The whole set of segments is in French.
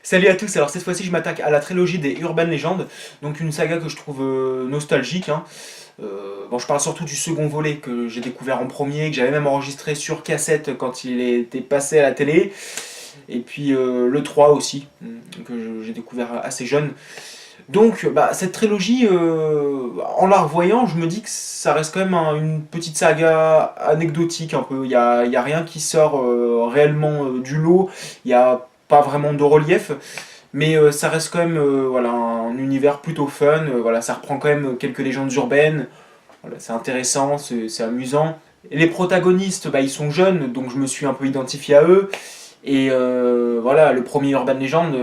Salut à tous, alors cette fois-ci je m'attaque à la trilogie des Urban Legends, donc une saga que je trouve nostalgique. Bon, je parle surtout du second volet que j'ai découvert en premier, que j'avais même enregistré sur cassette quand il était passé à la télé, et puis le 3 aussi, que j'ai découvert assez jeune. Donc cette trilogie, en la revoyant, je me dis que ça reste quand même une petite saga anecdotique un peu. Il y a rien qui sort réellement du lot, il n'y a pas vraiment de relief. Mais ça reste quand même voilà, un univers plutôt fun. Voilà, ça reprend quand même quelques légendes urbaines. Voilà, c'est intéressant, c'est amusant. Et les protagonistes, ils sont jeunes, donc je me suis un peu identifié à eux. Et voilà, le premier Urban Legend,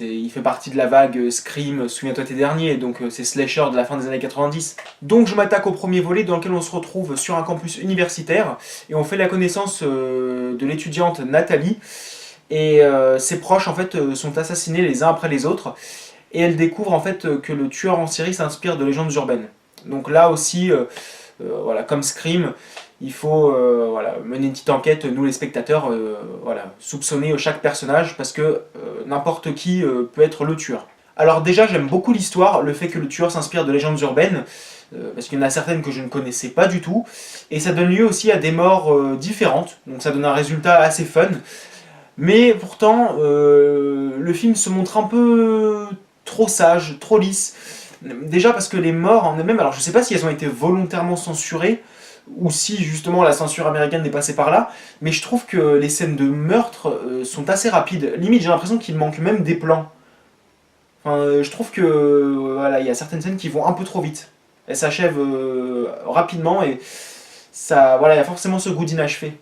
il fait partie de la vague Scream, Souviens-toi tes derniers, donc c'est slasher de la fin des années 90. Donc je m'attaque au premier volet dans lequel on se retrouve sur un campus universitaire et on fait la connaissance de l'étudiante Nathalie. Et ses proches en fait sont assassinés les uns après les autres et elle découvre en fait que le tueur en série s'inspire de légendes urbaines. Donc là aussi, voilà, comme Scream, il faut voilà, mener une petite enquête, nous les spectateurs, voilà, soupçonner chaque personnage parce que n'importe qui peut être le tueur. Alors déjà j'aime beaucoup l'histoire, le fait que le tueur s'inspire de légendes urbaines, parce qu'il y en a certaines que je ne connaissais pas du tout, et ça donne lieu aussi à des morts différentes, donc ça donne un résultat assez fun. Mais pourtant, le film se montre un peu trop sage, trop lisse. Déjà parce que les morts en elles-mêmes, alors je sais pas si elles ont été volontairement censurées, ou si justement la censure américaine est passée par là, mais je trouve que les scènes de meurtre sont assez rapides. Limite, j'ai l'impression qu'il manque même des plans. Enfin, je trouve que voilà, il y a certaines scènes qui vont un peu trop vite. Elles s'achèvent rapidement et ça, voilà, il y a forcément ce goût d'inachevé.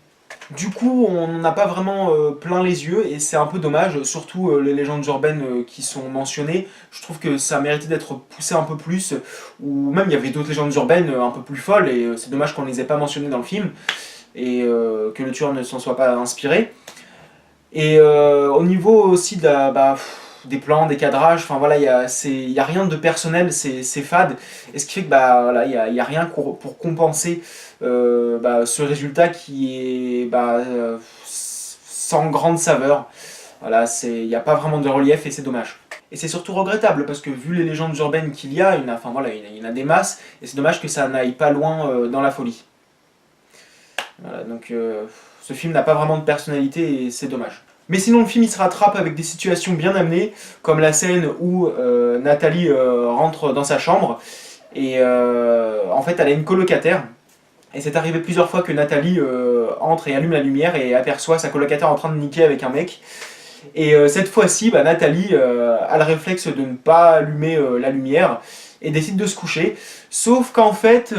Du coup, on n'a pas vraiment plein les yeux et c'est un peu dommage, surtout les légendes urbaines qui sont mentionnées. Je trouve que ça méritait d'être poussé un peu plus, ou même il y avait d'autres légendes urbaines un peu plus folles et c'est dommage qu'on ne les ait pas mentionnées dans le film et que le tueur ne s'en soit pas inspiré. Et au niveau aussi des plans, des cadrages, enfin voilà, y a rien de personnel, c'est fade. Et ce qui fait que voilà, y a rien pour compenser ce résultat qui est sans grande saveur. Voilà, il n'y a pas vraiment de relief et c'est dommage. Et c'est surtout regrettable parce que vu les légendes urbaines qu'il y a, enfin, voilà, il y en a des masses et c'est dommage que ça n'aille pas loin dans la folie. Voilà, donc ce film n'a pas vraiment de personnalité et c'est dommage. Mais sinon le film il se rattrape avec des situations bien amenées, comme la scène où Nathalie rentre dans sa chambre et en fait elle a une colocataire. Et c'est arrivé plusieurs fois que Nathalie entre et allume la lumière et aperçoit sa colocataire en train de niquer avec un mec. Et cette fois-ci, Nathalie a le réflexe de ne pas allumer la lumière et décide de se coucher. Sauf qu'en fait,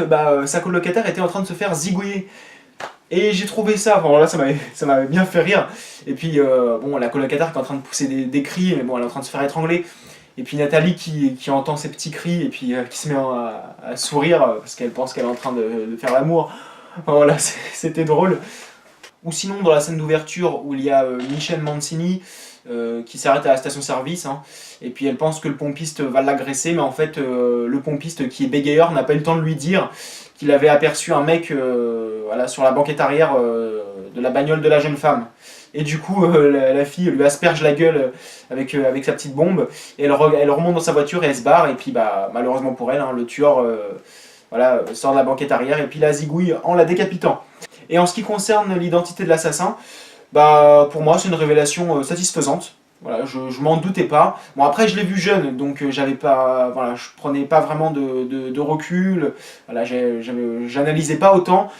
sa colocataire était en train de se faire zigouiller. Et j'ai trouvé ça, enfin voilà, ça m'avait bien fait rire. Et puis, bon, la colocataire qui est en train de pousser des cris, mais bon, elle est en train de se faire étrangler. Et puis Nathalie qui entend ces petits cris et puis qui se met à sourire parce qu'elle pense qu'elle est en train de faire l'amour. Enfin, voilà, c'était drôle. Ou sinon, dans la scène d'ouverture où il y a Michel Mancini qui s'arrête à la station-service, hein, et puis elle pense que le pompiste va l'agresser, mais en fait, le pompiste qui est bégayeur n'a pas eu le temps de lui dire qu'il avait aperçu un mec voilà, sur la banquette arrière de la bagnole de la jeune femme. Et du coup, la fille lui asperge la gueule avec sa petite bombe, et elle remonte dans sa voiture et elle se barre, et puis malheureusement pour elle, hein, le tueur voilà, sort de la banquette arrière et puis la zigouille en la décapitant. Et en ce qui concerne l'identité de l'assassin, pour moi c'est une révélation satisfaisante. Voilà, je m'en doutais pas. Bon après je l'ai vu jeune, donc j'avais pas, voilà, je prenais pas vraiment de recul. Voilà, j'analysais pas autant,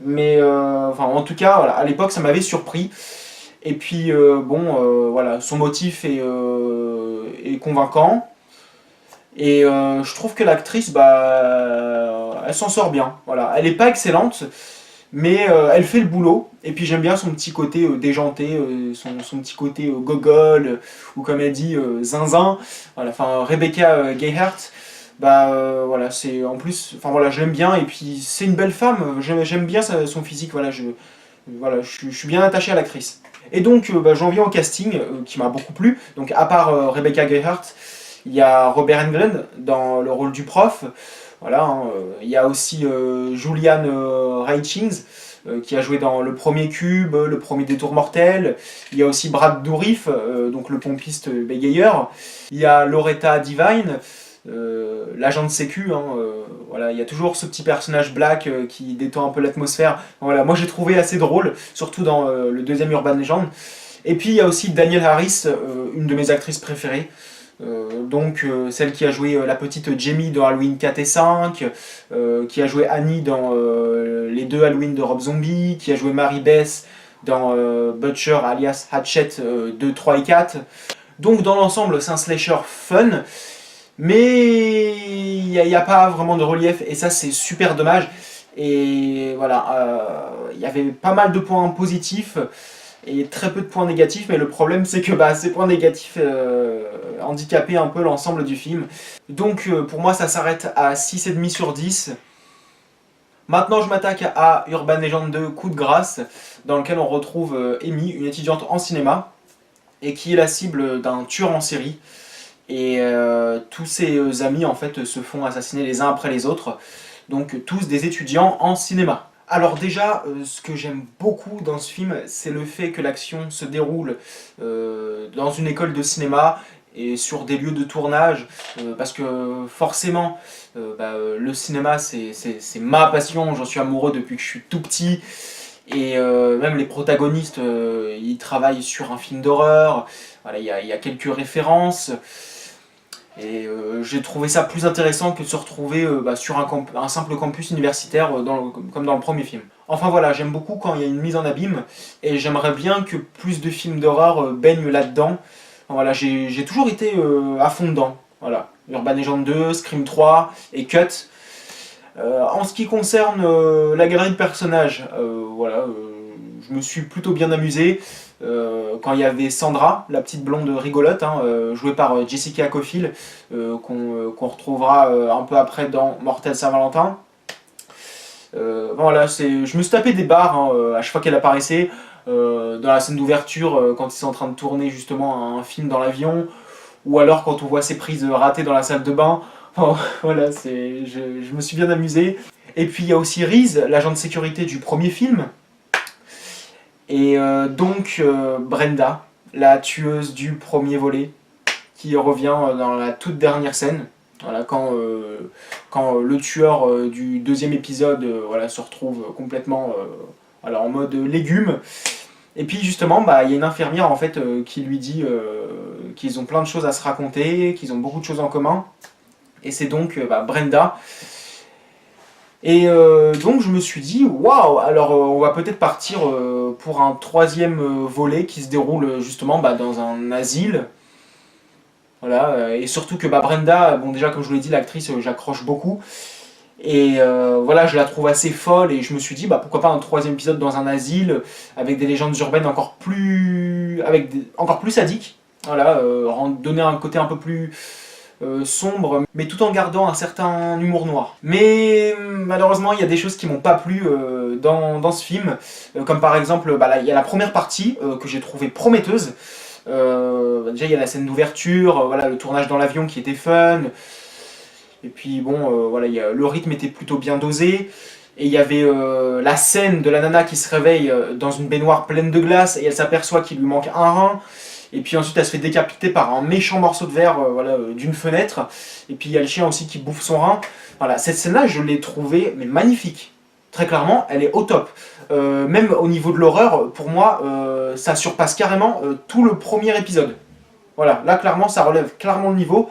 mais enfin en tout cas, voilà, à l'époque ça m'avait surpris. Et puis voilà, son motif est convaincant. Et je trouve que l'actrice, elle s'en sort bien. Voilà, elle est pas excellente, mais elle fait le boulot. Et puis j'aime bien son petit côté déjanté, son petit côté gogol, ou comme elle dit, zinzin. Voilà, enfin Rebecca Gayheart, voilà, c'est en plus, enfin voilà, je l'aime bien. Et puis c'est une belle femme. J'aime bien son physique. Voilà, je suis bien attaché à l'actrice. Et donc j'en viens au casting qui m'a beaucoup plu. Donc à part Rebecca Gayheart, il y a Robert Englund dans le rôle du prof. Voilà, hein, il y a aussi Julian Reichings qui a joué dans le premier Cube, le premier Détour mortel. Il y a aussi Brad Dourif, donc le pompiste bégayeur. Il y a Loretta Devine, l'agent de sécu, hein, voilà, il y a toujours ce petit personnage black qui détend un peu l'atmosphère. Voilà, moi j'ai trouvé assez drôle, surtout dans le deuxième Urban Legend. Et puis il y a aussi Danielle Harris, une de mes actrices préférées. Celle qui a joué la petite Jamie dans Halloween 4 et 5, qui a joué Annie dans les 2 Halloween de Rob Zombie, qui a joué Mary Beth dans Butcher alias Hatchet 2, 3 et 4. Donc dans l'ensemble c'est un slasher fun, mais il n'y a pas vraiment de relief et ça c'est super dommage. Et voilà, il y avait pas mal de points positifs et très peu de points négatifs, mais le problème c'est que ces points négatifs handicapaient un peu l'ensemble du film. Donc pour moi ça s'arrête à 6,5 sur 10. Maintenant je m'attaque à Urban Legend 2 Coup de grâce, dans lequel on retrouve Amy, une étudiante en cinéma, et qui est la cible d'un tueur en série. Et tous ses amis en fait se font assassiner les uns après les autres, donc tous des étudiants en cinéma. Alors déjà, ce que j'aime beaucoup dans ce film, c'est le fait que l'action se déroule dans une école de cinéma et sur des lieux de tournage, parce que forcément, le cinéma c'est ma passion, j'en suis amoureux depuis que je suis tout petit, et même les protagonistes, ils travaillent sur un film d'horreur, voilà, il y a quelques références. Et j'ai trouvé ça plus intéressant que de se retrouver sur un simple campus universitaire comme dans le premier film. Enfin voilà, j'aime beaucoup quand il y a une mise en abîme et j'aimerais bien que plus de films d'horreur baignent là-dedans. Enfin, voilà, j'ai toujours été à fond dedans. Voilà. Urban Legend 2, Scream 3 et Cut. En ce qui concerne la galerie de personnages, je me suis plutôt bien amusé. Quand il y avait Sandra, la petite blonde rigolote, hein, jouée par Jessica Caulfield, qu'on retrouvera un peu après dans Mortel Saint-Valentin. Voilà, je me suis tapé des barres hein, à chaque fois qu'elle apparaissait, dans la scène d'ouverture, quand ils sont en train de tourner justement un film dans l'avion, ou alors quand on voit ses prises ratées dans la salle de bain. Enfin, voilà, je me suis bien amusé. Et puis il y a aussi Reese, l'agent de sécurité du premier film. Et Brenda, la tueuse du premier volet, qui revient dans la toute dernière scène. Voilà, quand le tueur du deuxième épisode se retrouve complètement en mode légume. Et puis justement, il y a une infirmière en fait qui lui dit qu'ils ont plein de choses à se raconter, qu'ils ont beaucoup de choses en commun. Et c'est donc Brenda. Et donc je me suis dit, waouh, alors on va peut-être partir pour un troisième volet qui se déroule justement dans un asile. Voilà, et surtout que Brenda, bon déjà comme je vous l'ai dit, l'actrice, j'accroche beaucoup. Et voilà, je la trouve assez folle et je me suis dit, pourquoi pas un troisième épisode dans un asile avec des légendes urbaines encore plus sadiques. Voilà, donner un côté un peu plus sombre, mais tout en gardant un certain humour noir. Mais malheureusement, il y a des choses qui m'ont pas plu dans ce film, comme par exemple, il y a la première partie que j'ai trouvée prometteuse. Déjà, il y a la scène d'ouverture, voilà, le tournage dans l'avion qui était fun. Et puis bon, le rythme était plutôt bien dosé. Et il y avait la scène de la nana qui se réveille dans une baignoire pleine de glace et elle s'aperçoit qu'il lui manque un rein. Et puis ensuite elle se fait décapiter par un méchant morceau de verre d'une fenêtre. Et puis il y a le chien aussi qui bouffe son rein. Voilà, cette scène-là, je l'ai trouvée magnifique. Très clairement, elle est au top. Même au niveau de l'horreur, pour moi, ça surpasse carrément tout le premier épisode. Voilà, là clairement, ça relève clairement le niveau.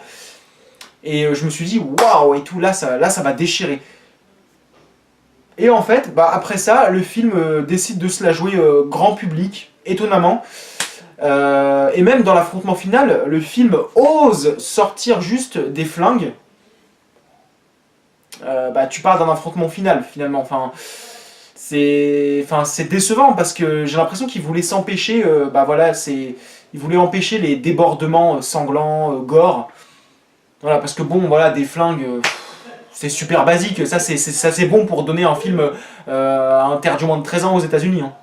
Et je me suis dit, waouh, et tout, là ça va déchirer. Et en fait, après ça, le film décide de se la jouer grand public, étonnamment. Et même dans l'affrontement final, le film ose sortir juste des flingues. Tu parles d'un affrontement final, finalement. C'est décevant parce que j'ai l'impression qu'il voulait s'empêcher. Il voulait empêcher les débordements sanglants, gore. Voilà, parce que bon, voilà, des flingues, c'est super basique. Ça, c'est bon pour donner un film interdit du moins de 13 ans aux États-Unis. Hein.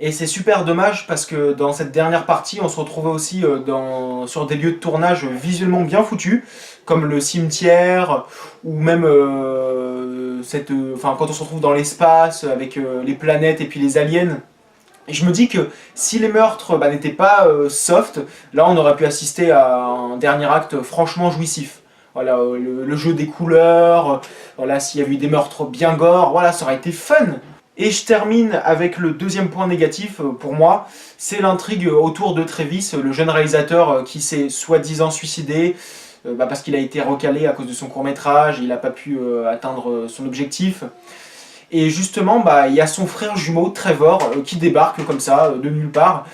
Et c'est super dommage parce que dans cette dernière partie, on se retrouvait aussi sur des lieux de tournage visuellement bien foutus, comme le cimetière, ou même enfin, quand on se retrouve dans l'espace avec les planètes et puis les aliens. Et je me dis que si les meurtres n'étaient pas soft, là on aurait pu assister à un dernier acte franchement jouissif. Voilà, le jeu des couleurs, voilà, s'il y avait eu des meurtres bien gore, voilà, ça aurait été fun. Et je termine avec le deuxième point négatif pour moi, c'est l'intrigue autour de Travis, le jeune réalisateur qui s'est soi-disant suicidé, parce qu'il a été recalé à cause de son court-métrage, il n'a pas pu atteindre son objectif. Et justement, il y a son frère jumeau, Trevor, qui débarque comme ça, de nulle part.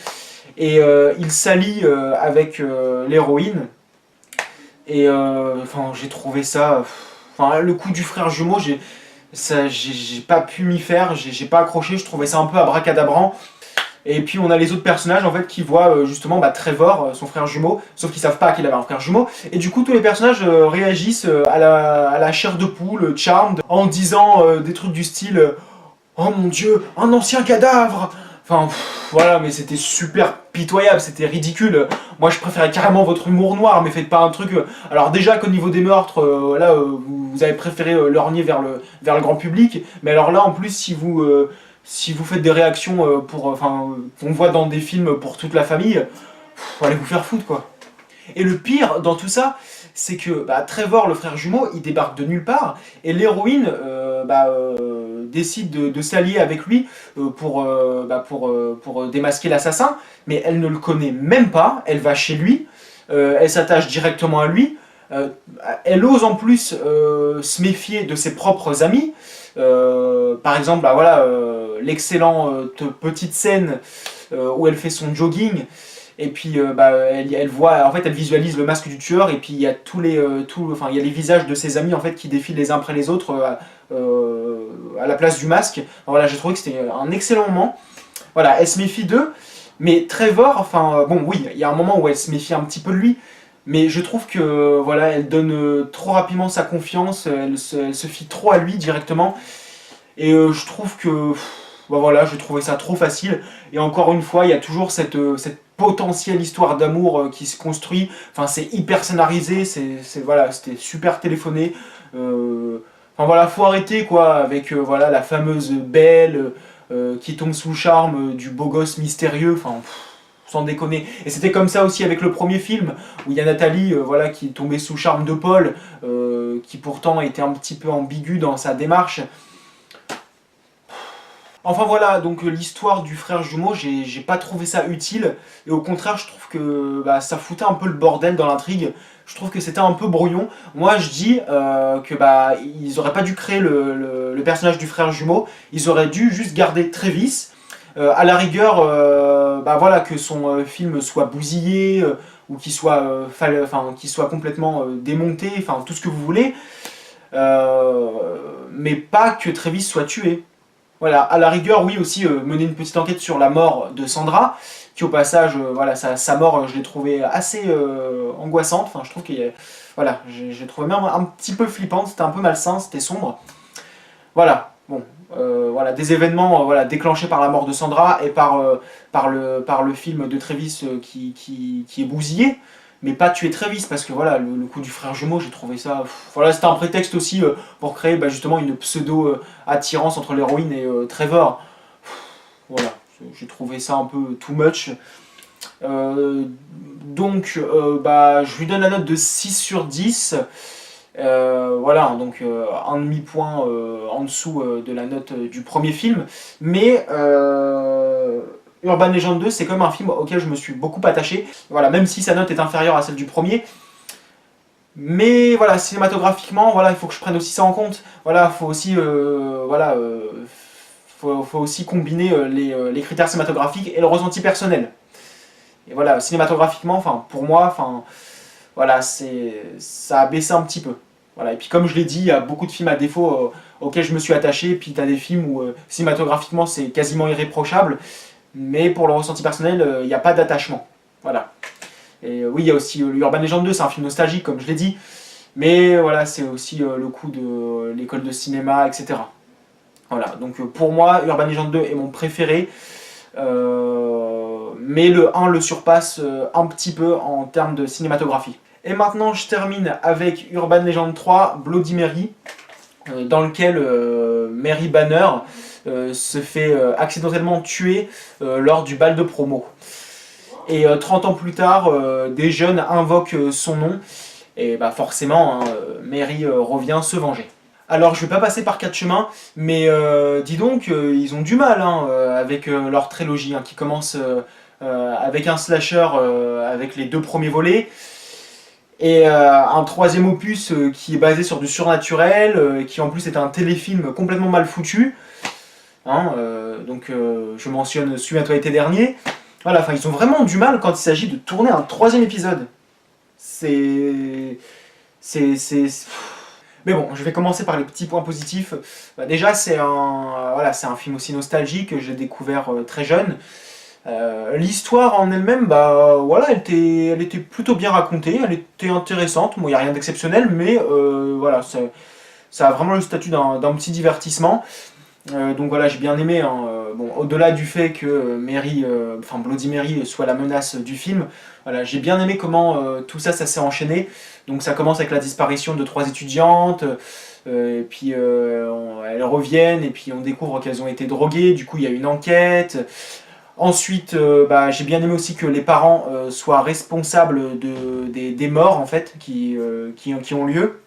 Et il s'allie avec l'héroïne. Et j'ai trouvé ça... le coup du frère jumeau, j'ai pas pu m'y faire, j'ai pas accroché, je trouvais ça un peu abracadabrant. Et puis on a les autres personnages en fait qui voient justement Trevor, son frère jumeau, sauf qu'ils savent pas qu'il avait un frère jumeau. Et du coup tous les personnages réagissent à la chair de poule, Charmed, en disant des trucs du style oh mon dieu, un ancien cadavre. Enfin voilà, mais c'était super pitoyable, c'était ridicule. Moi je préférais carrément votre humour noir, mais faites pas un truc... Alors déjà qu'au niveau des meurtres, vous avez préféré lorgner vers le grand public, mais alors là en plus si vous faites des réactions qu'on voit dans des films pour toute la famille, allez vous faire foutre quoi. Et le pire dans tout ça, c'est que Trevor, le frère jumeau, il débarque de nulle part, et l'héroïne décide de s'allier avec lui pour démasquer l'assassin, mais elle ne le connaît même pas, elle va chez lui, elle s'attache directement à lui, elle ose en plus se méfier de ses propres amis. Par exemple, l'excellente petite scène où elle fait son jogging, et puis elle voit, en fait, elle visualise le masque du tueur, et puis il y a il y a les visages de ses amis en fait qui défilent les uns après les autres à la place du masque. Alors, voilà, j'ai trouvé que c'était un excellent moment. Voilà, elle se méfie d'eux, mais Trevor, oui, il y a un moment où elle se méfie un petit peu de lui. Mais je trouve que voilà, elle donne trop rapidement sa confiance, elle se fie trop à lui directement. Et je trouve que j'ai trouvé ça trop facile. Et encore une fois, il y a toujours cette potentielle histoire d'amour qui se construit. Enfin, c'est hyper scénarisé, c'était super téléphoné. Faut arrêter quoi avec la fameuse Belle qui tombe sous le charme du beau gosse mystérieux. Sans déconner. Et c'était comme ça aussi avec le premier film, où il y a Nathalie qui tombait sous le charme de Paul, qui pourtant était un petit peu ambigu dans sa démarche. Enfin voilà, donc l'histoire du frère jumeau, j'ai pas trouvé ça utile, et au contraire je trouve que ça foutait un peu le bordel dans l'intrigue. Je trouve que c'était un peu brouillon. Moi je dis ils auraient pas dû créer le personnage du frère jumeau, ils auraient dû juste garder Travis. À la rigueur, que son film soit bousillé, ou qu'il soit complètement démonté, tout ce que vous voulez, mais pas que Travis soit tué. Voilà, à la rigueur, oui aussi, mener une petite enquête sur la mort de Sandra, qui au passage, sa mort, je l'ai trouvée assez angoissante. Je trouve que j'ai trouvé même un petit peu flippante, c'était un peu malsain, c'était sombre. Voilà, bon. Des événements déclenchés par la mort de Sandra et par le film de Travis qui est bousillé, mais pas tuer Travis, parce que le coup du frère jumeau, j'ai trouvé ça... c'était un prétexte aussi pour créer justement une pseudo-attirance entre l'héroïne et Trevor. Voilà, j'ai trouvé ça un peu too much. Donc, je lui donne la note de 6 sur 10. Donc un demi-point en dessous de la note du premier film, mais Urban Legend 2 c'est quand même un film auquel je me suis beaucoup attaché, même si sa note est inférieure à celle du premier, mais cinématographiquement, il faut que je prenne aussi ça en compte, faut aussi faut aussi combiner les critères cinématographiques et le ressenti personnel, et cinématographiquement, pour moi, ça a baissé un petit peu. Et puis comme je l'ai dit, il y a beaucoup de films à défaut auxquels je me suis attaché, et puis tu as des films où cinématographiquement c'est quasiment irréprochable, mais pour le ressenti personnel, il n'y a pas d'attachement. Voilà. Et oui, il y a aussi Urban Legend 2, c'est un film nostalgique comme je l'ai dit, mais c'est aussi le coup de l'école de cinéma, etc. Donc pour moi, Urban Legend 2 est mon préféré, mais le 1 le surpasse un petit peu en termes de cinématographie. Et maintenant je termine avec Urban Legend 3, Bloody Mary, dans lequel Mary Banner se fait accidentellement tuer lors du bal de promo. Et 30 ans plus tard, des jeunes invoquent son nom, et bah forcément, hein, Mary revient se venger. Alors je vais pas passer par quatre chemins, mais dis donc, ils ont du mal hein, avec leur trilogie, hein, qui commence avec un slasher avec les deux premiers volets, et un troisième opus qui est basé sur du surnaturel, qui en plus est un téléfilm complètement mal foutu. Hein, donc je mentionne Souviens-toi l'été dernier. Voilà, enfin ils ont vraiment du mal quand il s'agit de tourner un troisième épisode. C'est... c'est... Mais bon, je vais commencer par les petits points positifs. Bah, déjà, c'est un film aussi nostalgique que j'ai découvert très jeune. L'histoire en elle-même, bah voilà, elle était plutôt bien racontée, elle était intéressante. Bon, il n'y a rien d'exceptionnel, mais voilà, ça a vraiment le statut d'un petit divertissement. Donc voilà, j'ai bien aimé. Hein, bon, au-delà du fait que Bloody Mary soit la menace du film, voilà, j'ai bien aimé comment tout ça s'est enchaîné. Donc ça commence avec la disparition de trois étudiantes, et puis elles reviennent, et puis on découvre qu'elles ont été droguées. Du coup, il y a une enquête. Ensuite, bah, j'ai bien aimé aussi que les parents soient responsables des morts en fait qui ont lieu.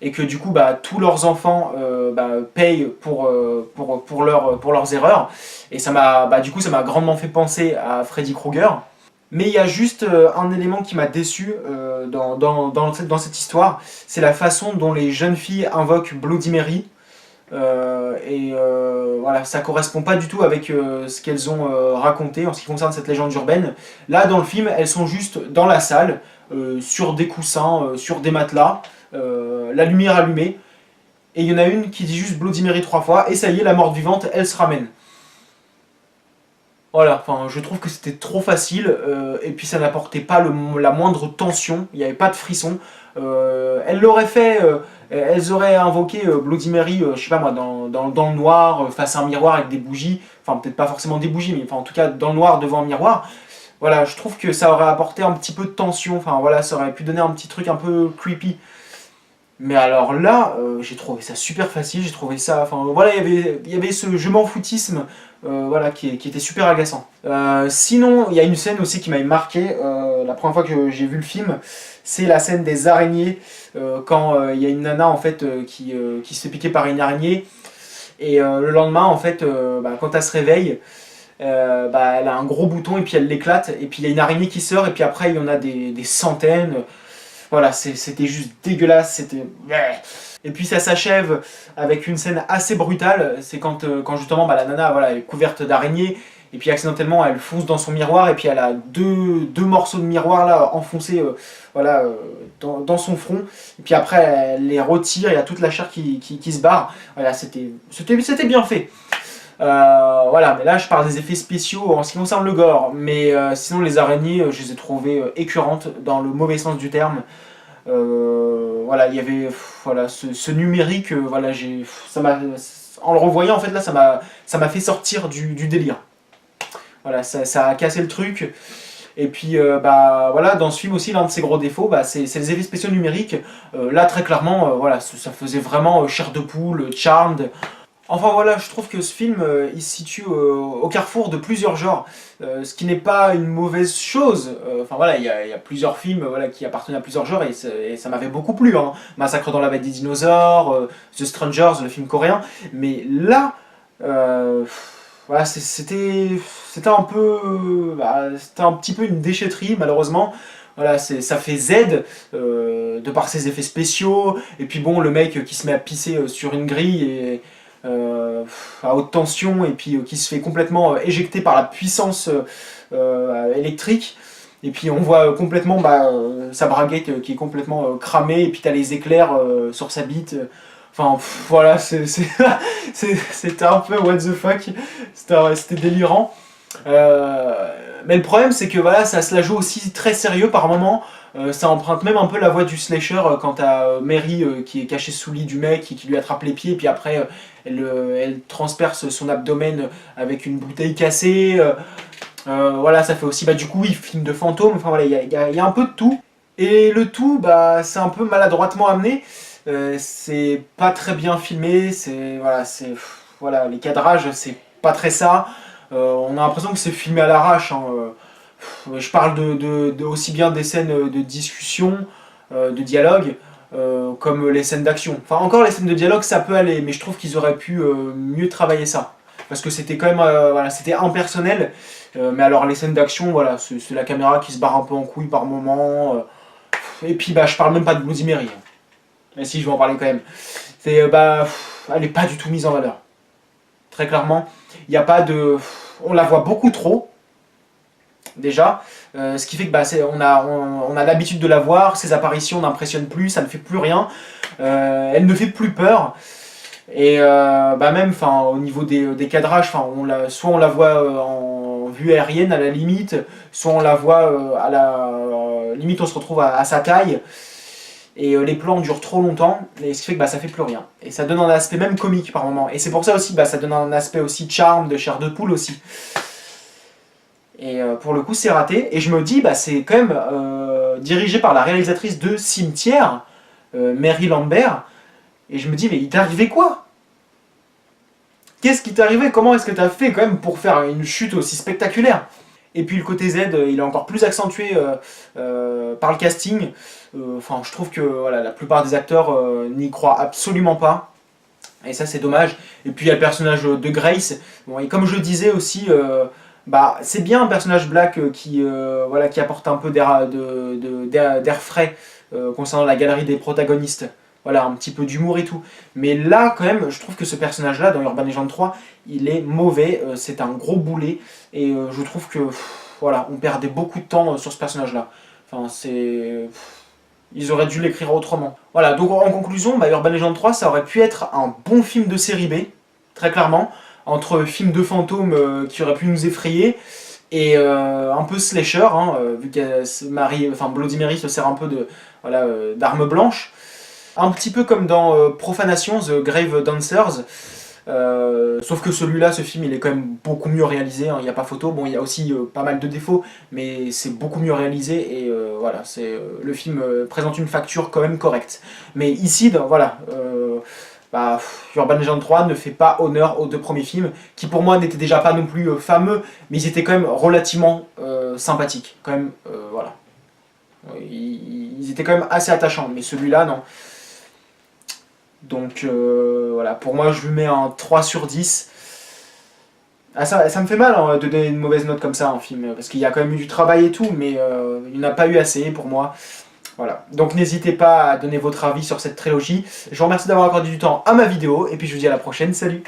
Et que du coup bah, tous leurs enfants bah, payent pour leurs erreurs. Et du coup ça m'a grandement fait penser à Freddy Krueger. Mais il y a juste un élément qui m'a déçu dans cette histoire, c'est la façon dont les jeunes filles invoquent Bloody Mary. Voilà, ça correspond pas du tout avec ce qu'elles ont raconté en ce qui concerne cette légende urbaine. Là, dans le film, elles sont juste dans la salle, sur des coussins, sur des matelas, la lumière allumée, et il y en a une qui dit juste Bloody Mary 3 fois, et ça y est, la morte vivante, elle se ramène. Voilà, enfin, je trouve que c'était trop facile, et puis ça n'apportait pas la moindre tension, il n'y avait pas de frisson. Elles l'auraient fait, elles auraient invoqué Bloody Mary, je sais pas moi, dans le noir, face à un miroir avec des bougies, enfin peut-être pas forcément des bougies, mais enfin, en tout cas dans le noir devant un miroir. Voilà, je trouve que ça aurait apporté un petit peu de tension, enfin voilà, ça aurait pu donner un petit truc un peu creepy. Mais alors là, j'ai trouvé ça super facile, j'ai trouvé ça... Enfin voilà, il y avait ce je m'en foutisme voilà, qui était super agaçant. Sinon, il y a une scène aussi qui m'avait marqué, la première fois que j'ai vu le film, c'est la scène des araignées, quand il y a une nana en fait qui se fait piquer par une araignée, et le lendemain en fait, bah, quand elle se réveille, bah, elle a un gros bouton et puis elle l'éclate, et puis il y a une araignée qui sort, et puis après il y en a des centaines. Voilà, c'était juste dégueulasse, c'était... Et puis ça s'achève avec une scène assez brutale, c'est quand justement bah, la nana voilà, elle est couverte d'araignées, et puis accidentellement elle fonce dans son miroir, et puis elle a deux morceaux de miroir là enfoncés voilà, dans son front, et puis après elle les retire, il y a toute la chair qui se barre. Voilà, c'était bien fait. Voilà, mais là je parle des effets spéciaux en ce qui concerne le gore, mais sinon les araignées, je les ai trouvées écœurantes dans le mauvais sens du terme. Voilà, il y avait voilà, ce numérique, voilà, en le revoyant en fait là ça m'a fait sortir du délire. Voilà, ça a cassé le truc. Et puis bah voilà, dans ce film aussi l'un de ses gros défauts, bah, c'est les effets spéciaux numériques. Là très clairement, voilà, ça faisait vraiment chair de poule, Charmed. Enfin voilà, je trouve que ce film, il se situe au carrefour de plusieurs genres, ce qui n'est pas une mauvaise chose. Enfin voilà, il y a plusieurs films voilà, qui appartiennent à plusieurs genres, et ça m'avait beaucoup plu. Hein. Massacre dans la baie des dinosaures, The Strangers, le film coréen. Mais là, voilà, c'était un peu, c'était un petit peu une déchetterie malheureusement. Voilà, ça fait Z, de par ses effets spéciaux, et puis bon, le mec qui se met à pisser sur une grille, et à haute tension, et puis qui se fait complètement éjecter par la puissance électrique, et puis on voit complètement sa braguette qui est complètement cramée, et puis t'as les éclairs sur sa bite. Enfin voilà, c'était un peu what the fuck, c'était délirant. Mais le problème c'est que voilà, ça se la joue aussi très sérieux par moment. Ça emprunte même un peu la voix du slasher quand t'as Mary qui est cachée sous le lit du mec et qui lui attrape les pieds, et puis après elle transperce son abdomen avec une bouteille cassée. Voilà, ça fait aussi du coup il film de fantôme. Enfin voilà, il y a un peu de tout. Et le tout, bah, c'est un peu maladroitement amené. c'est pas très bien filmé, voilà, les cadrages, c'est pas très ça. On a l'impression que c'est filmé à l'arrache, hein. Je parle aussi bien des scènes de discussion, de dialogue, comme les scènes d'action. Enfin, encore les scènes de dialogue, ça peut aller, mais je trouve qu'ils auraient pu mieux travailler ça. Parce que c'était quand même, voilà, c'était impersonnel. Mais alors les scènes d'action, voilà, c'est la caméra qui se barre un peu en couille par moment. Et puis bah, je parle même pas de Bloody Mary. Mais si, je vais en parler quand même. Elle est pas du tout mise en valeur. Très clairement, il n'y a pas de, on la voit beaucoup trop déjà, ce qui fait que on a l'habitude de la voir, ses apparitions n'impressionnent plus, ça ne fait plus rien, elle ne fait plus peur. Et même au niveau des cadrages, soit on la voit en vue aérienne à la limite, soit on la voit à la limite on se retrouve à sa taille. Et les plans durent trop longtemps, et ce qui fait que ça fait plus rien. Et ça donne un aspect même comique par moment. Et c'est pour ça aussi, ça donne un aspect aussi charme de chair de poule aussi. Et pour le coup, c'est raté. Et je me dis, c'est quand même dirigé par la réalisatrice de Cimetière, Mary Lambert. Et je me dis, mais il t'est arrivé quoi? Qu'est-ce qui t'est arrivé? Comment est-ce que t'as fait quand même pour faire une chute aussi spectaculaire? Et puis le côté Z, il est encore plus accentué par le casting. Je trouve que voilà, la plupart des acteurs n'y croient absolument pas. Et ça, c'est dommage. Et puis il y a le personnage de Grace. Bon, et comme je le disais aussi, c'est bien un personnage black qui apporte un peu d'air frais concernant la galerie des protagonistes. Voilà, un petit peu d'humour et tout. Mais là, quand même, je trouve que ce personnage-là, dans Urban Legend 3, il est mauvais. C'est un gros boulet. Et je trouve que, voilà, on perdait beaucoup de temps sur ce personnage-là. Ils auraient dû l'écrire autrement. Voilà, donc en conclusion, Urban Legend 3, ça aurait pu être un bon film de série B, très clairement, entre film de fantômes qui aurait pu nous effrayer, et un peu slasher, hein, vu que Bloody Mary se sert un peu d'arme blanche. Un petit peu comme dans Profanation, The Grave Dancers, sauf que ce film, il est quand même beaucoup mieux réalisé, hein, il n'y a pas photo. Bon, il y a aussi pas mal de défauts, mais c'est beaucoup mieux réalisé, et voilà, le film présente une facture quand même correcte. Mais ici, Urban Legend 3 ne fait pas honneur aux deux premiers films, qui pour moi n'étaient déjà pas non plus fameux, mais ils étaient quand même relativement sympathiques, quand même, voilà. Ils étaient quand même assez attachants, mais celui-là, non. Donc voilà, pour moi je lui mets un 3 sur 10. Ah, ça me fait mal hein, de donner une mauvaise note comme ça en film, parce qu'il y a quand même eu du travail et tout, mais il n'y en a pas eu assez pour moi. Voilà, donc n'hésitez pas à donner votre avis sur cette trilogie. Je vous remercie d'avoir accordé du temps à ma vidéo, et puis je vous dis à la prochaine, salut!